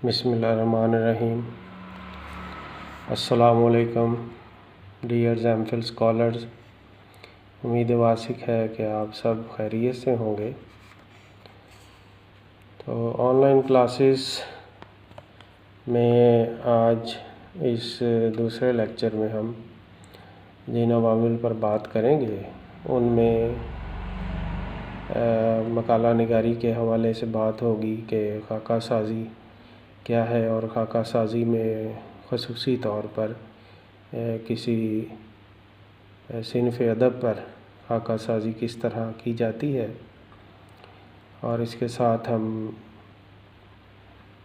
بسم اللہ الرحمن الرحیم۔ السلام علیکم ڈیئر ایم فل اسکالرز، امید واسق ہے کہ آپ سب خیریت سے ہوں گے۔ تو آن لائن کلاسز میں آج اس دوسرے لیکچر میں ہم جن عوامل پر بات کریں گے ان میں مقالہ نگاری کے حوالے سے بات ہوگی کہ خاکہ سازی کیا ہے، اور خاکہ سازی میں خصوصی طور پر کسی صنف ادب پر خاکہ سازی کس طرح کی جاتی ہے، اور اس کے ساتھ ہم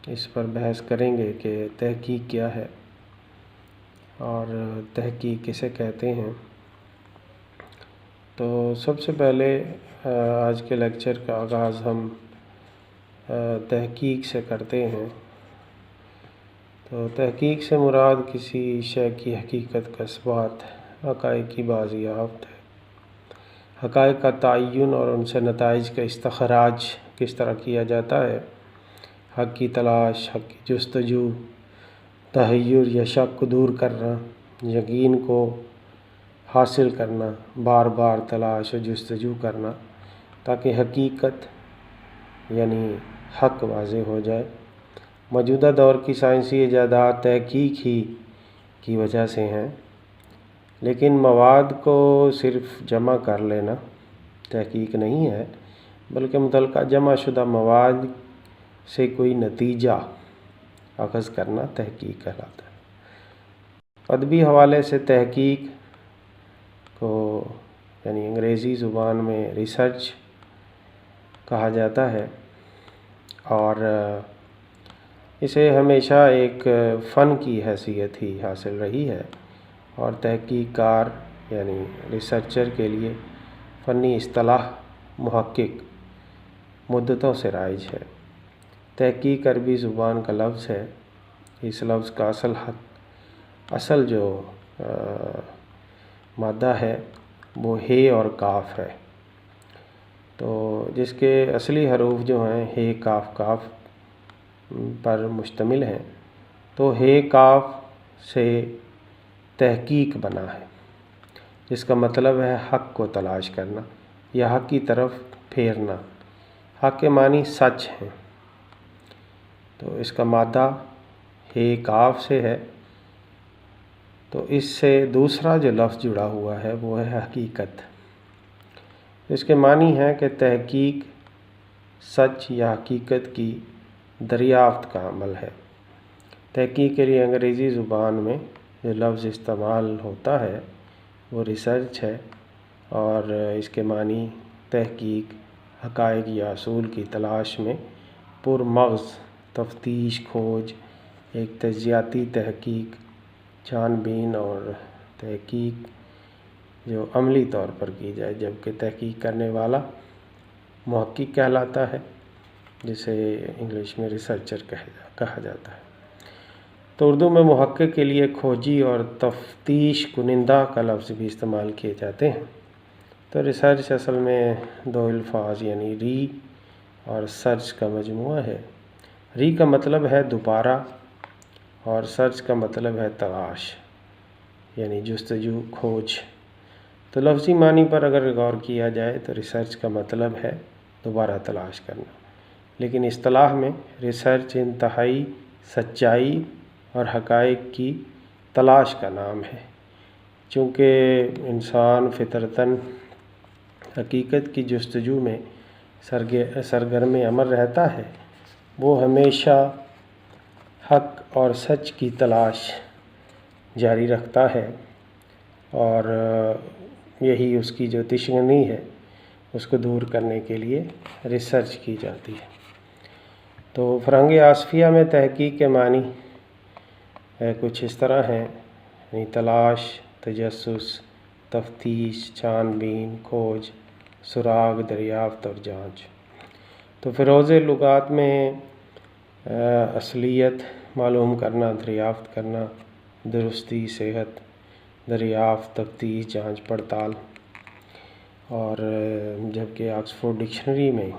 اس پر بحث کریں گے کہ تحقیق کیا ہے اور تحقیق کسے کہتے ہیں۔ تو سب سے پہلے آج کے لیکچر کا آغاز ہم تحقیق سے کرتے ہیں۔ تو تحقیق سے مراد کسی شے کی حقیقت کا اثبات، حقائق کی بازیافت ہے۔ حقائق کا تعین اور ان سے نتائج کا استخراج کس طرح کیا جاتا ہے، حق کی تلاش، حق کی جستجو، تحیر یا شک کو دور کرنا، یقین کو حاصل کرنا، بار بار تلاش و جستجو کرنا تاکہ حقیقت یعنی حق واضح ہو جائے۔ موجودہ دور کی سائنسی ایجادات تحقیق ہی کی وجہ سے ہیں، لیکن مواد کو صرف جمع کر لینا تحقیق نہیں ہے، بلکہ متعلقہ جمع شدہ مواد سے کوئی نتیجہ اخذ کرنا تحقیق کہلاتا ہے۔ ادبی حوالے سے تحقیق کو یعنی انگریزی زبان میں ریسرچ کہا جاتا ہے، اور اسے ہمیشہ ایک فن کی حیثیت ہی حاصل رہی ہے، اور تحقیق کار یعنی ریسرچر کے لیے فنی اصطلاح محقق مدتوں سے رائج ہے۔ تحقیق عربی زبان کا لفظ ہے۔ اس لفظ کا اصل جو مادہ ہے وہ ہے اور کاف ہے، تو جس کے اصلی حروف جو ہیں ہے کاف کاف پر مشتمل ہیں۔ تو ہے کاف سے تحقیق بنا ہے، جس کا مطلب ہے حق کو تلاش کرنا یا حق کی طرف پھیرنا۔ حق کے معنی سچ ہیں، تو اس کا مادہ ہے کاف سے ہے۔ تو اس سے دوسرا جو لفظ جڑا ہوا ہے وہ ہے حقیقت۔ اس کے معنی ہے کہ تحقیق سچ یا حقیقت کی دریافت کا عمل ہے۔ تحقیق کے لیے انگریزی زبان میں جو لفظ استعمال ہوتا ہے وہ ریسرچ ہے، اور اس کے معنی تحقیق، حقائق یا اصول کی تلاش میں پرمغز تفتیش، کھوج، ایک تجزیاتی تحقیق، چھان بین اور تحقیق جو عملی طور پر کی جائے، جبکہ تحقیق کرنے والا محقق کہلاتا ہے، جسے انگلش میں ریسرچر کہا جاتا ہے۔ تو اردو میں محقق کے لیے کھوجی اور تفتیش کنندہ کا لفظ بھی استعمال کیے جاتے ہیں۔ تو ریسرچ اصل میں دو الفاظ یعنی ری اور سرچ کا مجموعہ ہے۔ ری کا مطلب ہے دوبارہ، اور سرچ کا مطلب ہے تلاش یعنی جستجو، کھوج۔ تو لفظی معنی پر اگر غور کیا جائے تو ریسرچ کا مطلب ہے دوبارہ تلاش کرنا، لیکن اصطلاح میں ریسرچ انتہائی سچائی اور حقائق کی تلاش کا نام ہے۔ چونکہ انسان فطرتاً حقیقت کی جستجو میں سرگرم عمل رہتا ہے، وہ ہمیشہ حق اور سچ کی تلاش جاری رکھتا ہے، اور یہی اس کی جو تشنگی ہے اس کو دور کرنے کے لیے ریسرچ کی جاتی ہے۔ تو فرہنگ آصفیہ میں تحقیق کے معنی کچھ اس طرح ہیں، یعنی تلاش، تجسس، تفتیش، چھان بین، کھوج، سراغ، دریافت اور جانچ۔ تو فروز لغات میں اصلیت معلوم کرنا، دریافت کرنا، درستی، صحت، دریافت، تفتیش، جانچ پڑتال، اور جبکہ آکسفورڈ ڈکشنری میں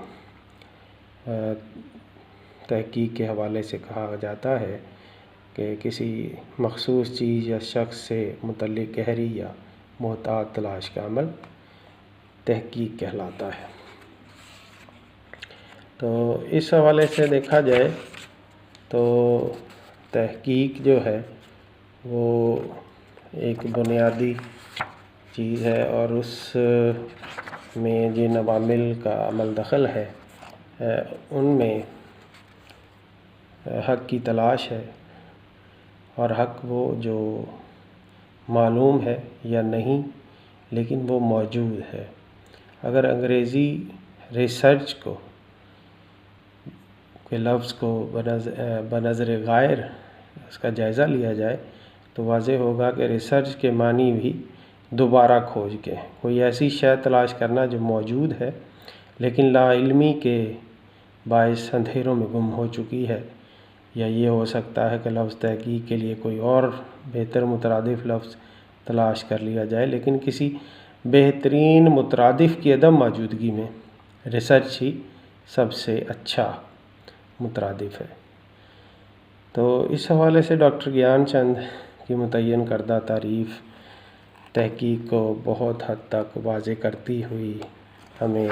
تحقیق کے حوالے سے کہا جاتا ہے کہ کسی مخصوص چیز یا شخص سے متعلق گہری یا محتاط تلاش کا عمل تحقیق کہلاتا ہے۔ تو اس حوالے سے دیکھا جائے تو تحقیق جو ہے وہ ایک بنیادی چیز ہے، اور اس میں جن عوامل کا عمل دخل ہے ان میں حق کی تلاش ہے، اور حق وہ جو معلوم ہے یا نہیں لیکن وہ موجود ہے۔ اگر انگریزی ریسرچ کو کے لفظ کو بنظر غائر اس کا جائزہ لیا جائے تو واضح ہوگا کہ ریسرچ کے معنی بھی دوبارہ کھوج کے کوئی ایسی شے تلاش کرنا جو موجود ہے لیکن لا علمی کے باعث اندھیروں میں گم ہو چکی ہے، یا یہ ہو سکتا ہے کہ لفظ تحقیق کے لیے کوئی اور بہتر مترادف لفظ تلاش کر لیا جائے، لیکن کسی بہترین مترادف کی عدم موجودگی میں ریسرچ ہی سب سے اچھا مترادف ہے۔ تو اس حوالے سے ڈاکٹر گیان چند کی متعین کردہ تعریف تحقیق کو بہت حد تک واضح کرتی ہوئی ہمیں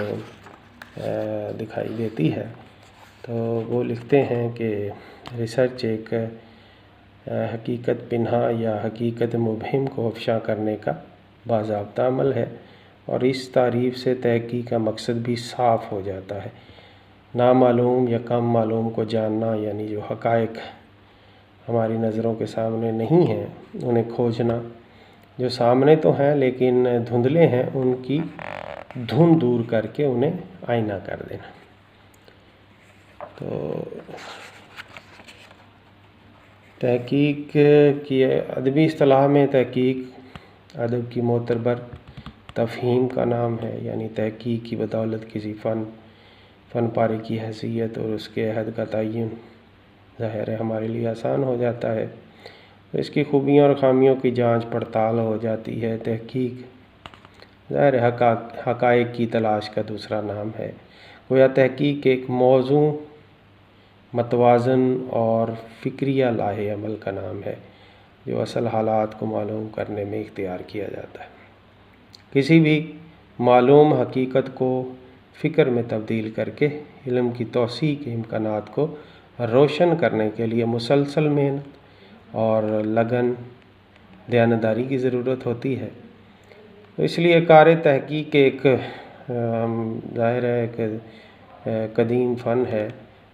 دکھائی دیتی ہے۔ تو وہ لکھتے ہیں کہ ریسرچ ایک حقیقت پنہا یا حقیقت مبہم کو افشاں کرنے کا باضابطہ عمل ہے، اور اس تعریف سے تحقیق کا مقصد بھی صاف ہو جاتا ہے۔ نامعلوم یا کم معلوم کو جاننا، یعنی جو حقائق ہماری نظروں کے سامنے نہیں ہیں انہیں کھوجنا، جو سامنے تو ہیں لیکن دھندلے ہیں ان کی دھند دور کر کے انہیں آئینہ کر دینا۔ تو تحقیق کی ادبی اصطلاح میں تحقیق ادب کی معتبر تفہیم کا نام ہے، یعنی تحقیق کی بدولت کسی فن پارے کی حیثیت اور اس کے عہد کا تعین ظاہر ہے ہمارے لیے آسان ہو جاتا ہے، اس کی خوبیوں اور خامیوں کی جانچ پڑتال ہو جاتی ہے۔ تحقیق ظاہر حقائق کی تلاش کا دوسرا نام ہے، گویا تحقیق ایک موزوں متوازن اور فکریہ لاہے عمل کا نام ہے جو اصل حالات کو معلوم کرنے میں اختیار کیا جاتا ہے۔ کسی بھی معلوم حقیقت کو فکر میں تبدیل کر کے علم کی توسیع کے امکانات کو روشن کرنے کے لیے مسلسل محنت اور لگن دیانتداری کی ضرورت ہوتی ہے۔ تو اس لیے کار تحقیق ایک ظاہر ہے ایک قدیم فن ہے،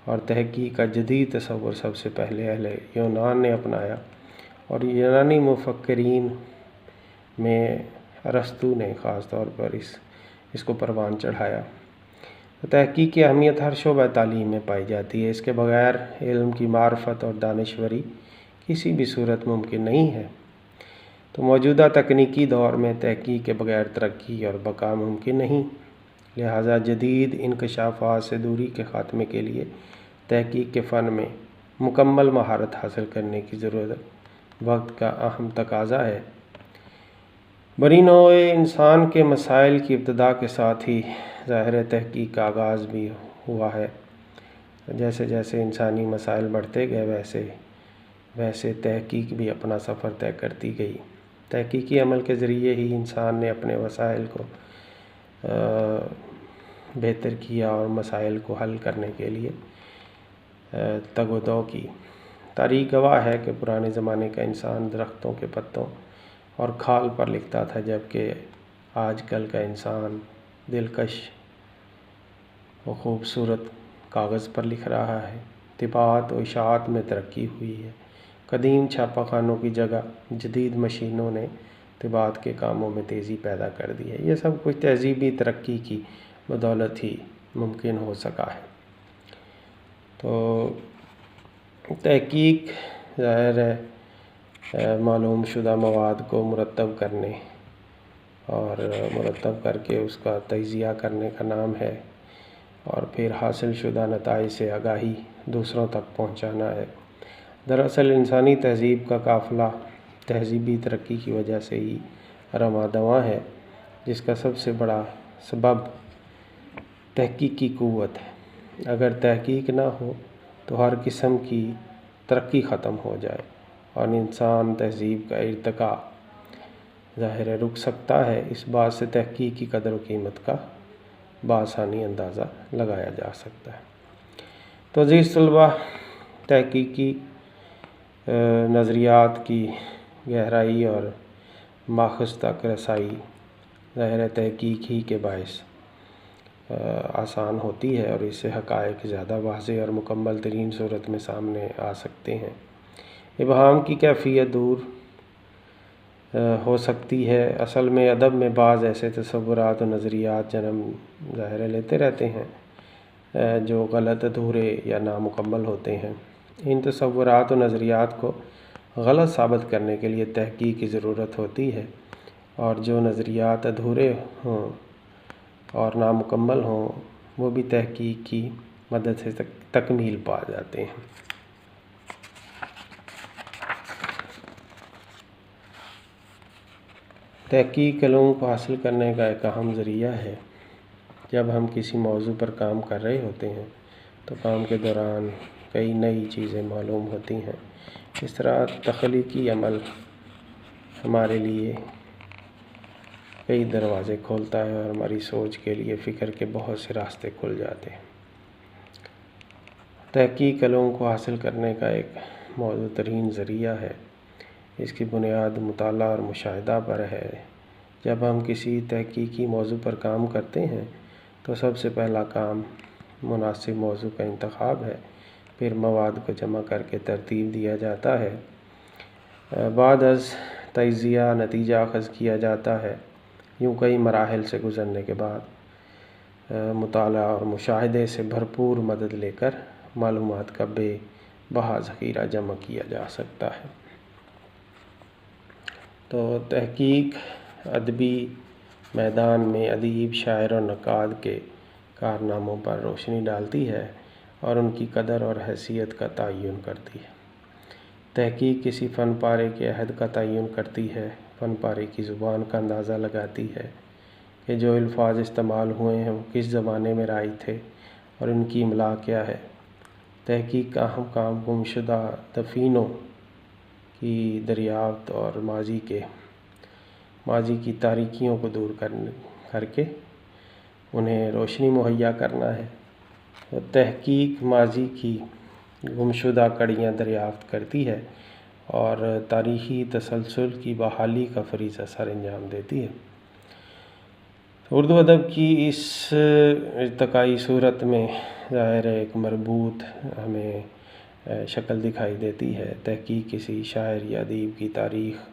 اور تحقیق کا جدید تصور سب سے پہلے اہل یونان نے اپنایا، اور یونانی مفکرین میں ارسطو نے خاص طور پر اس کو پروان چڑھایا۔ تحقیق کی اہمیت ہر شعبہ تعلیم میں پائی جاتی ہے، اس کے بغیر علم کی معرفت اور دانشوری کسی بھی صورت ممکن نہیں ہے۔ تو موجودہ تکنیکی دور میں تحقیق کے بغیر ترقی اور بقا ممکن نہیں، لہٰذا جدید انکشافات سے دوری کے خاتمے کے لیے تحقیق کے فن میں مکمل مہارت حاصل کرنے کی ضرورت وقت کا اہم تقاضا ہے۔ بنی نوع انسان کے مسائل کی ابتدا کے ساتھ ہی ظاہر تحقیق کا آغاز بھی ہوا ہے۔ جیسے جیسے انسانی مسائل بڑھتے گئے ویسے تحقیق بھی اپنا سفر طے کرتی گئی۔ تحقیقی عمل کے ذریعے ہی انسان نے اپنے وسائل کو بہتر کیا اور مسائل کو حل کرنے کے لیے تگ و دو کی۔ تاریخ گواہ ہے کہ پرانے زمانے کا انسان درختوں کے پتوں اور کھال پر لکھتا تھا، جبکہ آج کل کا انسان دلکش و خوبصورت کاغذ پر لکھ رہا ہے۔ طباعت و اشاعت میں ترقی ہوئی ہے، قدیم چھاپہ خانوں کی جگہ جدید مشینوں نے طباعت کے کاموں میں تیزی پیدا کر دی ہے۔ یہ سب کچھ تہذیبی ترقی کی بدولت ہی ممکن ہو سکا ہے۔ تو تحقیق ظاہر ہے معلوم شدہ مواد کو مرتب کرنے اور مرتب کر کے اس کا تجزیہ کرنے کا نام ہے، اور پھر حاصل شدہ نتائج سے آگاہی دوسروں تک پہنچانا ہے۔ دراصل انسانی تہذیب کا قافلہ تہذیبی ترقی کی وجہ سے ہی رواں دواں ہے، جس کا سب سے بڑا سبب تحقیقی قوت ہے۔ اگر تحقیق نہ ہو تو ہر قسم کی ترقی ختم ہو جائے اور انسان تہذیب کا ارتقاء ظاہر رک سکتا ہے۔ اس بات سے تحقیق کی قدر و قیمت کا بآسانی اندازہ لگایا جا سکتا ہے۔ تو عزیز طلبہ، تحقیقی نظریات کی گہرائی اور ماخذ تک رسائی ظاہر تحقیق ہی کے باعث آسان ہوتی ہے، اور اس سے حقائق زیادہ واضح اور مکمل ترین صورت میں سامنے آ سکتے ہیں۔ ابہام کی کیفیت دور ہو سکتی ہے۔ اصل میں ادب میں بعض ایسے تصورات و نظریات جنم ظاہر لیتے رہتے ہیں جو غلط، ادھورے یا نامکمل ہوتے ہیں۔ ان تصورات و نظریات کو غلط ثابت کرنے کے لیے تحقیق کی ضرورت ہوتی ہے، اور جو نظریات ادھورے ہوں اور نامکمل ہوں وہ بھی تحقیق کی مدد سے تکمیل پا جاتے ہیں۔ تحقیق علوم کو حاصل کرنے کا ایک اہم ذریعہ ہے۔ جب ہم کسی موضوع پر کام کر رہے ہوتے ہیں تو کام کے دوران کئی نئی چیزیں معلوم ہوتی ہیں۔ اس طرح تخلیقی عمل ہمارے لیے کئی دروازے کھولتا ہے اور ہماری سوچ کے لیے فکر کے بہت سے راستے کھل جاتے ہیں۔ تحقیق علوم کو حاصل کرنے کا ایک موزوں ترین ذریعہ ہے۔ اس کی بنیاد مطالعہ اور مشاہدہ پر ہے۔ جب ہم کسی تحقیقی موضوع پر کام کرتے ہیں تو سب سے پہلا کام مناسب موضوع کا انتخاب ہے، پھر مواد کو جمع کر کے ترتیب دیا جاتا ہے، بعد از تجزیہ نتیجہ اخذ کیا جاتا ہے۔ یوں کئی مراحل سے گزرنے کے بعد مطالعہ اور مشاہدے سے بھرپور مدد لے کر معلومات کا بے بہا ذخیرہ جمع کیا جا سکتا ہے۔ تو تحقیق ادبی میدان میں ادیب، شاعر اور نقاد کے کارناموں پر روشنی ڈالتی ہے اور ان کی قدر اور حیثیت کا تعین کرتی ہے۔ تحقیق کسی فن پارے کے عہد کا تعین کرتی ہے، فن پارے کی زبان کا اندازہ لگاتی ہے کہ جو الفاظ استعمال ہوئے ہیں وہ کس زمانے میں رائج تھے اور ان کی املاء کیا ہے۔ تحقیق کا اہم کام گمشدہ دفینوں کی دریافت اور ماضی کی تاریکیوں کو دور کر کے انہیں روشنی مہیا کرنا ہے۔ تو تحقیق ماضی کی گمشدہ کڑیاں دریافت کرتی ہے اور تاریخی تسلسل کی بحالی کا فریضہ سر انجام دیتی ہے۔ اردو ادب کی اس ارتقائی صورت میں ظاہر ایک مربوط ہمیں شکل دکھائی دیتی ہے۔ تحقیق کسی شاعر یا ادیب کی تاریخ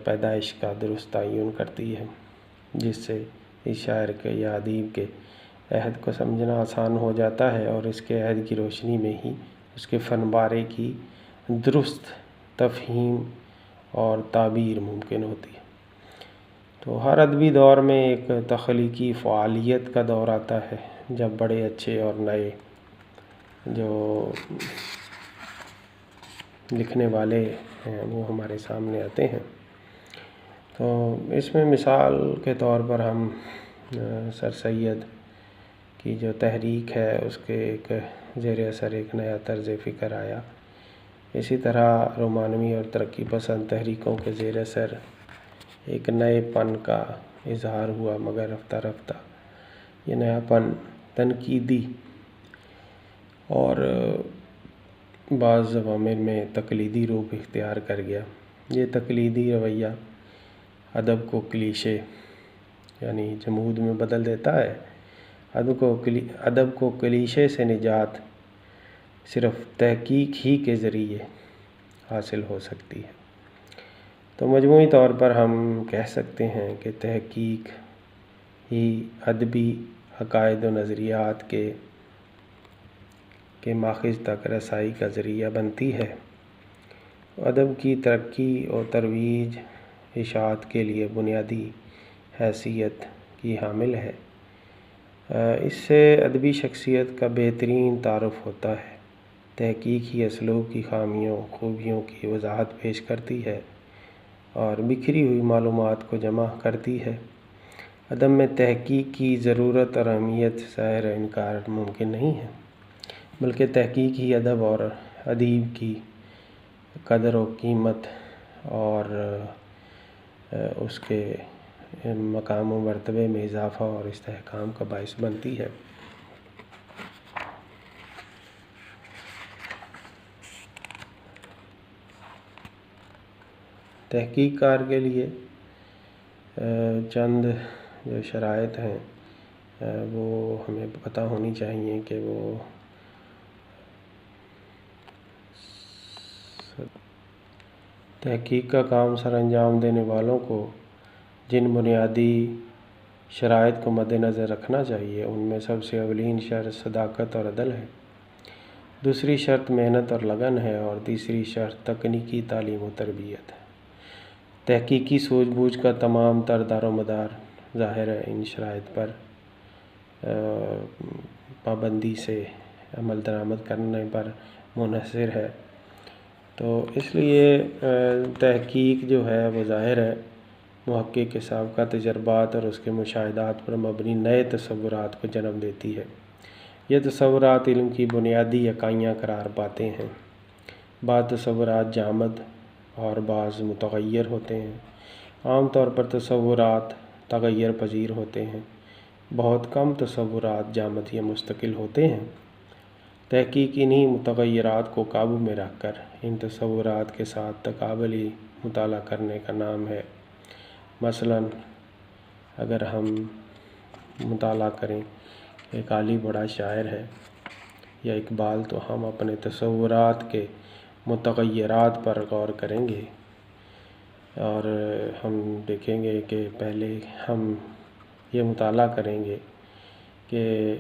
پیدائش کا درست تعین کرتی ہے، جس سے اس شاعر کے یا ادیب کے عہد کو سمجھنا آسان ہو جاتا ہے، اور اس کے عہد کی روشنی میں ہی اس کے فن پارے کی درست تفہیم اور تعبیر ممکن ہوتی ہے۔ تو ہر ادبی دور میں ایک تخلیقی فعالیت کا دور آتا ہے، جب بڑے اچھے اور نئے جو لکھنے والے ہیں وہ ہمارے سامنے آتے ہیں۔ تو اس میں مثال کے طور پر ہم سر سید کی جو تحریک ہے اس کے ایک زیر اثر ایک نیا طرز فکر آیا۔ اسی طرح رومانوی اور ترقی پسند تحریکوں کے زیر اثر ایک نئے پن کا اظہار ہوا، مگر رفتہ رفتہ یہ نیا پن تنقیدی اور بعض عوامل میں تقلیدی روپ اختیار کر گیا۔ یہ تقلیدی رویہ ادب کو کلیشے یعنی جمود میں بدل دیتا ہے۔ ادب کو کلیشے سے نجات صرف تحقیق ہی کے ذریعے حاصل ہو سکتی ہے۔ تو مجموعی طور پر ہم کہہ سکتے ہیں کہ تحقیق ہی ادبی عقائد و نظریات کے ماخذ تک رسائی کا ذریعہ بنتی ہے۔ ادب کی ترقی اور ترویج اشاعت کے لیے بنیادی حیثیت کی حامل ہے۔ اس سے ادبی شخصیت کا بہترین تعارف ہوتا ہے۔ تحقیق ہی اسلوب کی خامیوں خوبیوں کی وضاحت پیش کرتی ہے اور بکھری ہوئی معلومات کو جمع کرتی ہے۔ ادب میں تحقیق کی ضرورت اور اہمیت ظاہر انکار ممکن نہیں ہے۔ بلکہ تحقیق ہی ادب اور ادیب کی قدر و قیمت اور اس کے مقام و مرتبے میں اضافہ اور استحکام کا باعث بنتی ہے۔ تحقیق کار کے لیے چند جو شرائط ہیں وہ ہمیں پتہ ہونی چاہیے کہ وہ تحقیق کا کام سر انجام دینے والوں کو جن بنیادی شرائط کو مد نظر رکھنا چاہیے ان میں سب سے اولین شرط صداقت اور عدل ہے، دوسری شرط محنت اور لگن ہے، اور تیسری شرط تکنیکی تعلیم و تربیت ہے۔ تحقیقی سوجھ بوجھ کا تمام تر دار و مدار ظاہر ہے ان شرائط پر پابندی سے عمل درآمد کرنے پر منحصر ہے۔ تو اس لیے تحقیق جو ہے وہ ظاہر ہے محقق کے سابقہ تجربات اور اس کے مشاہدات پر مبنی نئے تصورات کو جنم دیتی ہے۔ یہ تصورات علم کی بنیادی اکائیاں قرار پاتے ہیں۔ بعض تصورات جامد اور بعض متغیر ہوتے ہیں۔ عام طور پر تصورات تغیر پذیر ہوتے ہیں، بہت کم تصورات جامد یا مستقل ہوتے ہیں۔ تحقیق انہی متغیرات کو قابو میں رکھ کر ان تصورات کے ساتھ تقابلی مطالعہ کرنے کا نام ہے۔ مثلاً اگر ہم مطالعہ کریں ایک عالی بڑا شاعر ہے یا اقبال، تو ہم اپنے تصورات کے متغیرات پر غور کریں گے اور ہم دیکھیں گے کہ پہلے ہم یہ مطالعہ کریں گے کہ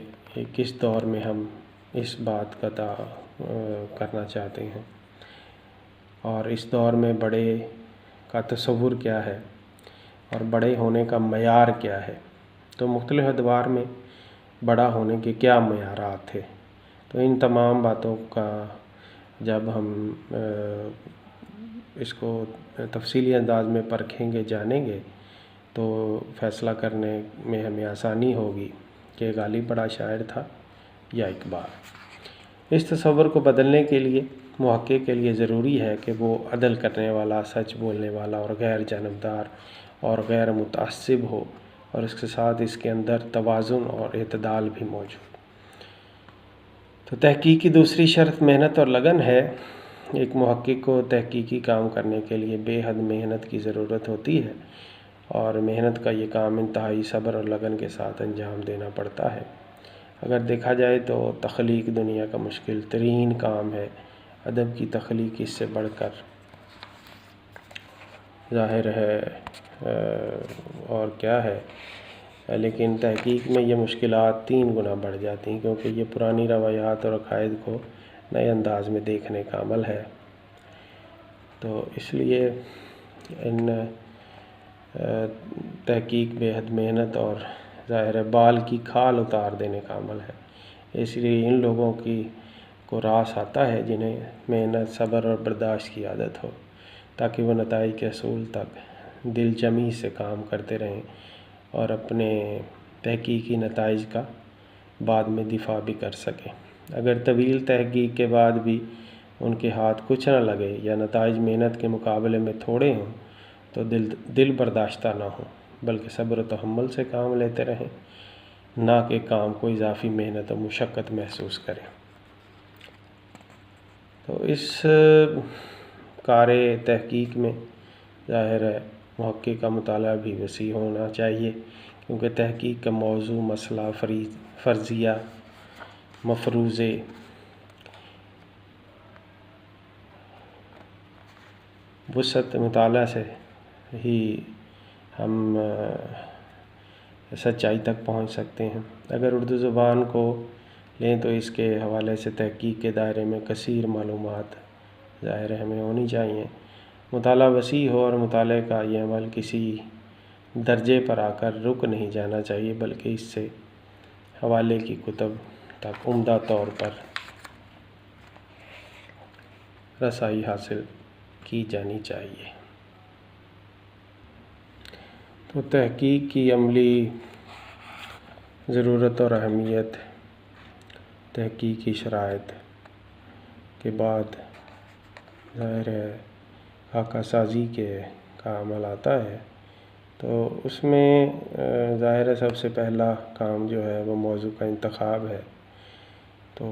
کس دور میں ہم اس بات کا کرنا چاہتے ہیں اور اس دور میں بڑے کا تصور کیا ہے اور بڑے ہونے کا معیار کیا ہے۔ تو مختلف ادوار میں بڑا ہونے کے کیا معیارات تھے، تو ان تمام باتوں کا جب ہم اس کو تفصیلی انداز میں پرکھیں گے، جانیں گے، تو فیصلہ کرنے میں ہمیں آسانی ہوگی کہ غالب بڑا شاعر تھا یا اقبال۔ اس تصور کو بدلنے کے لیے محقق کے لیے ضروری ہے کہ وہ عدل کرنے والا، سچ بولنے والا اور غیر جانبدار اور غیر متعصب ہو، اور اس کے ساتھ اس کے اندر توازن اور اعتدال بھی موجود۔ تو تحقیق کی دوسری شرط محنت اور لگن ہے۔ ایک محقق کو تحقیقی کام کرنے کے لیے بے حد محنت کی ضرورت ہوتی ہے، اور محنت کا یہ کام انتہائی صبر اور لگن کے ساتھ انجام دینا پڑتا ہے۔ اگر دیکھا جائے تو تخلیق دنیا کا مشکل ترین کام ہے، ادب کی تخلیق اس سے بڑھ کر ظاہر ہے اور کیا ہے، لیکن تحقیق میں یہ مشکلات 3 گنا بڑھ جاتی ہیں، کیونکہ یہ پرانی روایات اور عقائد کو نئے انداز میں دیکھنے کا عمل ہے۔ تو اس لیے ان تحقیق بے حد محنت اور ظاہر بال کی کھال اتار دینے کا عمل ہے۔ اس لیے ان لوگوں کو راس آتا ہے جنہیں محنت، صبر اور برداشت کی عادت ہو، تاکہ وہ نتائج کے حصول تک دل جمی سے کام کرتے رہیں اور اپنے تحقیقی نتائج کا بعد میں دفاع بھی کر سکیں۔ اگر طویل تحقیق کے بعد بھی ان کے ہاتھ کچھ نہ لگے یا نتائج محنت کے مقابلے میں تھوڑے ہوں تو دل برداشتہ نہ ہوں، بلکہ صبر و تحمل سے کام لیتے رہیں، نہ کہ کام کو اضافی محنت و مشقت محسوس کریں۔ تو اس کار تحقیق میں ظاہر ہے محقق کا مطالعہ بھی وسیع ہونا چاہیے، کیونکہ تحقیق کا موضوع، مسئلہ، فرضیہ، مفروضے، وسعت مطالعہ سے ہی ہم سچائی تک پہنچ سکتے ہیں۔ اگر اردو زبان کو لیں تو اس کے حوالے سے تحقیق کے دائرے میں کثیر معلومات ظاہر ہمیں ہونی چاہیے۔ مطالعہ وسیع ہو اور مطالعے کا یہ عمل کسی درجے پر آ کر رک نہیں جانا چاہیے، بلکہ اس سے حوالے کی کتب تک عمدہ طور پر رسائی حاصل کی جانی چاہیے۔ تو تحقیق کی عملی ضرورت اور اہمیت تحقیقی شرائط کے بعد ظاہر ہے خاکہ سازی کا عمل آتا ہے، تو اس میں ظاہر ہے سب سے پہلا کام جو ہے وہ موضوع کا انتخاب ہے۔ تو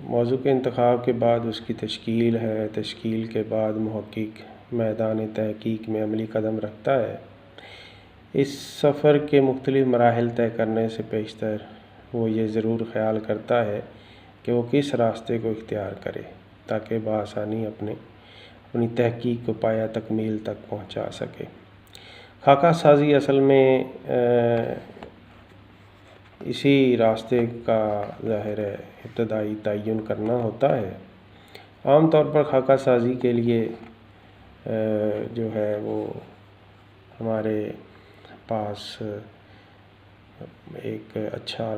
موضوع کے انتخاب کے بعد اس کی تشکیل ہے، تشکیل کے بعد محقق میدان تحقیق میں عملی قدم رکھتا ہے۔ اس سفر کے مختلف مراحل طے کرنے سے پیشتر وہ یہ ضرور خیال کرتا ہے کہ وہ کس راستے کو اختیار کرے تاکہ بآسانی اپنی تحقیق کو پایہ تکمیل تک پہنچا سکے۔ خاکہ سازی اصل میں اسی راستے کا ظاہر ہے ابتدائی تعین کرنا ہوتا ہے۔ عام طور پر خاکہ سازی کے لیے جو ہے وہ ہمارے پاس ایک اچھا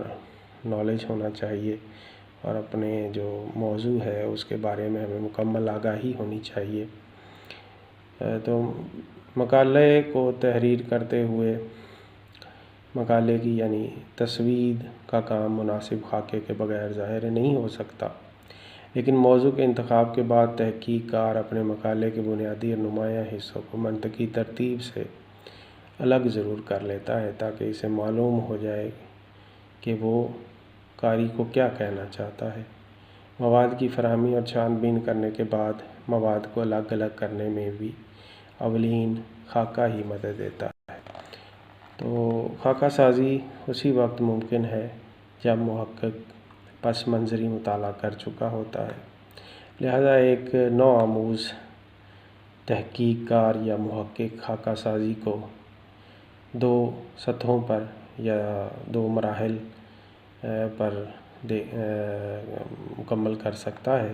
نالج ہونا چاہیے اور اپنے جو موضوع ہے اس کے بارے میں ہمیں مکمل آگاہی ہونی چاہیے۔ تو مقالے کو تحریر کرتے ہوئے مقالے کی یعنی تسوید کا کام مناسب خاکے کے بغیر ظاہر نہیں ہو سکتا، لیکن موضوع کے انتخاب کے بعد تحقیق کار اپنے مقالے کے بنیادی اور نمایاں حصوں کو منطقی ترتیب سے الگ ضرور کر لیتا ہے تاکہ اسے معلوم ہو جائے کہ وہ قاری کو کیا کہنا چاہتا ہے۔ مواد کی فراہمی اور چھان بین کرنے کے بعد مواد کو الگ الگ کرنے میں بھی اولین خاکہ ہی مدد دیتا ہے۔ تو خاکہ سازی اسی وقت ممکن ہے جب محقق پس منظری مطالعہ کر چکا ہوتا ہے، لہذا ایک نو آموز تحقیق کار یا محقق خاکہ سازی کو دو سطحوں پر یا دو مراحل پر مکمل کر سکتا ہے۔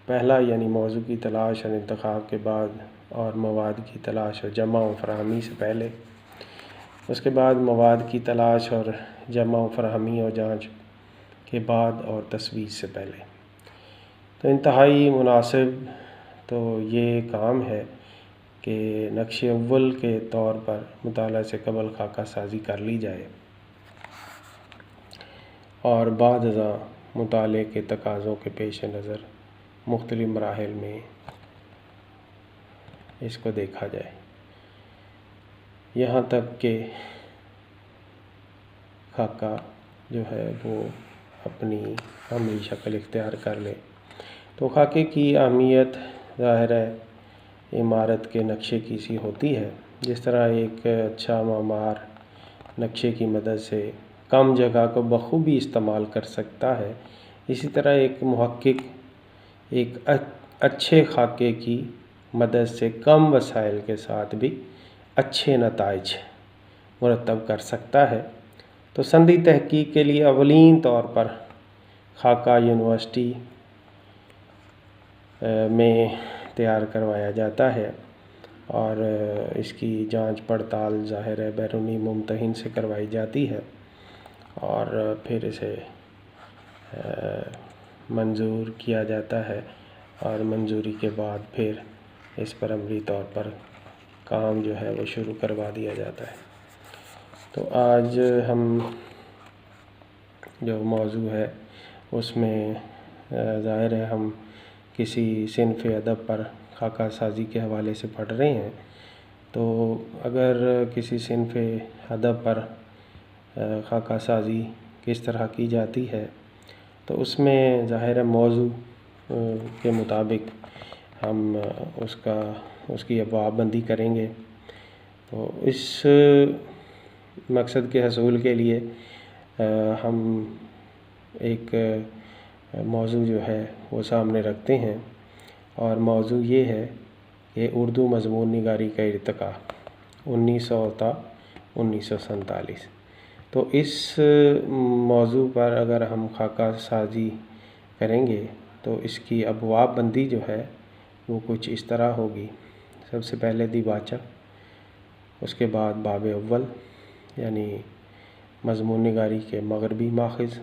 پہلا یعنی موضوع کی تلاش اور انتخاب کے بعد اور مواد کی تلاش اور جمع و فراہمی سے پہلے، اس کے بعد مواد کی تلاش اور جمع و فراہمی اور جانچ کے بعد اور تصویر سے پہلے۔ تو انتہائی مناسب تو یہ کام ہے کہ نقش اول کے طور پر مطالعہ سے قبل خاکہ سازی کر لی جائے اور بعد ازاں مطالعے کے تقاضوں کے پیش نظر مختلف مراحل میں اس کو دیکھا جائے، یہاں تک کہ خاکہ جو ہے وہ اپنی عملی شکل اختیار کر لے۔ تو خاکے کی اہمیت ظاہر ہے عمارت کے نقشے کی سی ہوتی ہے۔ جس طرح ایک اچھا معمار نقشے کی مدد سے کم جگہ کو بخوبی استعمال کر سکتا ہے، اسی طرح ایک محقق ایک اچھے خاکے کی مدد سے کم وسائل کے ساتھ بھی اچھے نتائج مرتب کر سکتا ہے۔ تو سندھی تحقیق کے لیے اولین طور پر خاکہ یونیورسٹی میں تیار کروایا جاتا ہے اور اس کی جانچ پڑتال ظاہر ہے بیرونی ممتحن سے کروائی جاتی ہے اور پھر اسے منظور کیا جاتا ہے اور منظوری کے بعد پھر اس پر عملی طور پر کام جو ہے وہ شروع کروا دیا جاتا ہے۔ تو آج ہم جو موضوع ہے اس میں ظاہر ہے ہم کسی صنف ادب پر خاکہ سازی کے حوالے سے پڑھ رہے ہیں۔ تو اگر کسی صنف ادب پر خاکہ سازی کس طرح کی جاتی ہے تو اس میں ظاہر ہے موضوع کے مطابق ہم اس کی ابواب بندی کریں گے۔ تو اس مقصد کے حصول کے لیے ہم ایک موضوع جو ہے وہ سامنے رکھتے ہیں اور موضوع یہ ہے کہ اردو مضمون نگاری کا ارتقاء 1900 تا 1947۔ تو اس موضوع پر اگر ہم خاکہ سازی کریں گے تو اس کی ابواب بندی جو ہے وہ کچھ اس طرح ہوگی۔ سب سے پہلے دیباچہ، اس کے بعد باب اول یعنی مضمون نگاری کے مغربی ماخذ،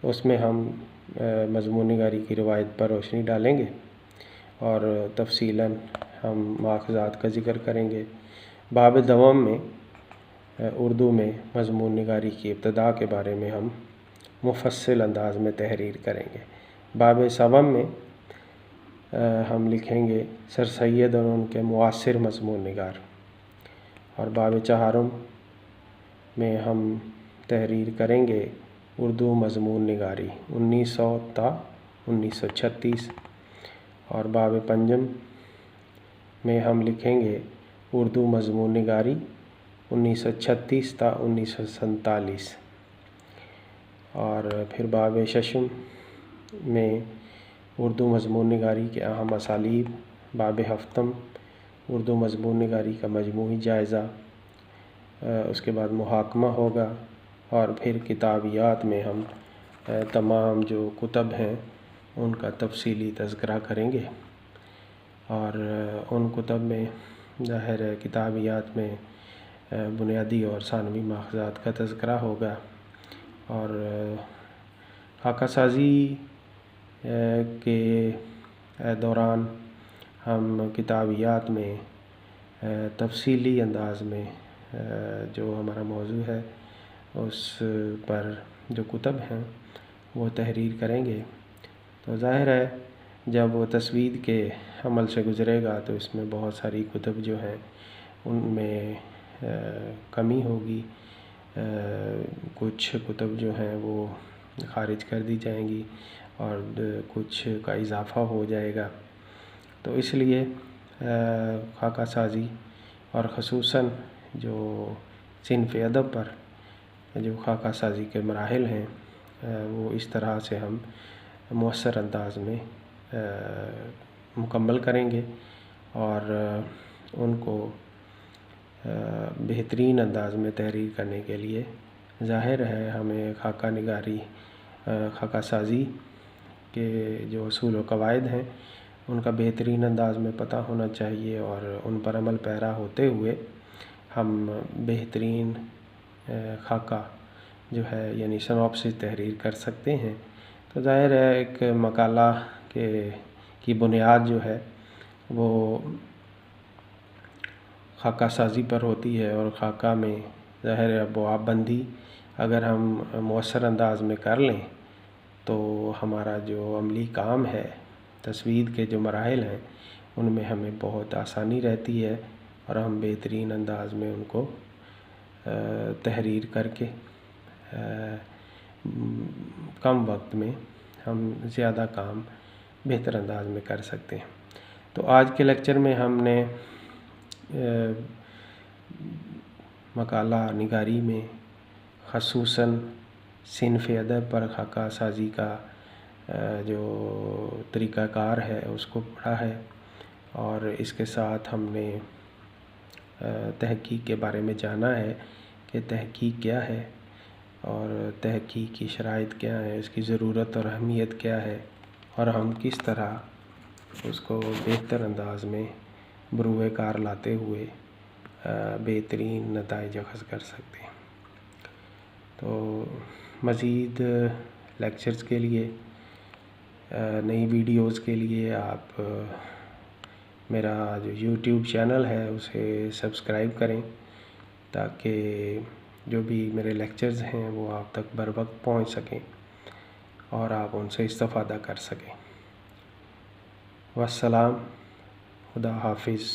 اس میں ہم مضمون نگاری کی روایت پر روشنی ڈالیں گے اور تفصیلاً ہم ماخذات کا ذکر کریں گے۔ باب دوم میں اردو میں مضمون نگاری کی ابتدا کے بارے میں ہم مفصل انداز میں تحریر کریں گے۔ باب سوم میں ہم لکھیں گے سر سید اور ان کے معاصر مضمون نگار، اور باب چہارم میں ہم تحریر کریں گے اردو مضمون نگاری 1900 تا 1936، اور باب پنجم میں ہم لکھیں گے اردو مضمون نگاری 1936 تا 1947، اور پھر باب ششم میں اردو مضمون نگاری کے اہم اسالیب، باب ہفتم اردو مضمون نگاری کا مجموعی جائزہ، اس کے بعد محاکمہ ہوگا، اور پھر کتابیات میں ہم تمام جو کتب ہیں ان کا تفصیلی تذکرہ کریں گے، اور ان کتب میں ظاہر ہے کتابیات میں بنیادی اور ثانوی ماخذات کا تذکرہ ہوگا، اور خاکہ سازی کے دوران ہم کتابیات میں تفصیلی انداز میں جو ہمارا موضوع ہے اس پر جو کتب ہیں وہ تحریر کریں گے۔ تو ظاہر ہے جب وہ تسوید کے عمل سے گزرے گا تو اس میں بہت ساری کتب جو ہیں ان میں کمی ہوگی، کچھ کتب جو ہیں وہ خارج کر دی جائیں گی اور کچھ کا اضافہ ہو جائے گا۔ تو اس لیے خاکہ سازی اور خصوصاً جو صنف ادب پر جو خاکہ سازی کے مراحل ہیں وہ اس طرح سے ہم مؤثر انداز میں مکمل کریں گے، اور ان کو بہترین انداز میں تحریر کرنے کے لیے ظاہر ہے ہمیں خاکہ نگاری خاکہ سازی کے جو اصول و قواعد ہیں ان کا بہترین انداز میں پتہ ہونا چاہیے، اور ان پر عمل پیرا ہوتے ہوئے ہم بہترین خاکہ جو ہے یعنی سنوپسس تحریر کر سکتے ہیں۔ تو ظاہر ہے ایک مقالہ کی بنیاد جو ہے وہ خاکہ سازی پر ہوتی ہے، اور خاکہ میں ظاہر ہے ابواب بندی اگر ہم مؤثر انداز میں کر لیں تو ہمارا جو عملی کام ہے تسوید کے جو مراحل ہیں ان میں ہمیں بہت آسانی رہتی ہے، اور ہم بہترین انداز میں ان کو تحریر کر کے کم وقت میں ہم زیادہ کام بہتر انداز میں کر سکتے ہیں۔ تو آج کے لیکچر میں ہم نے مقالہ نگاری میں خصوصاً صنف ادب پر خاکہ سازی کا جو طریقہ کار ہے اس کو پڑھا ہے، اور اس کے ساتھ ہم نے تحقیق کے بارے میں جانا ہے کہ تحقیق کیا ہے اور تحقیق کی شرائط کیا ہیں، اس کی ضرورت اور اہمیت کیا ہے، اور ہم کس طرح اس کو بہتر انداز میں بروئے کار لاتے ہوئے بہترین نتائج اخذ کر سکتے ہیں۔ تو مزید لیکچرز کے لیے نئی ویڈیوز کے لیے آپ میرا جو یوٹیوب چینل ہے اسے سبسکرائب کریں تاکہ جو بھی میرے لیکچرز ہیں وہ آپ تک بر وقت پہنچ سکیں اور آپ ان سے استفادہ کر سکیں۔ والسلام، خدا حافظ۔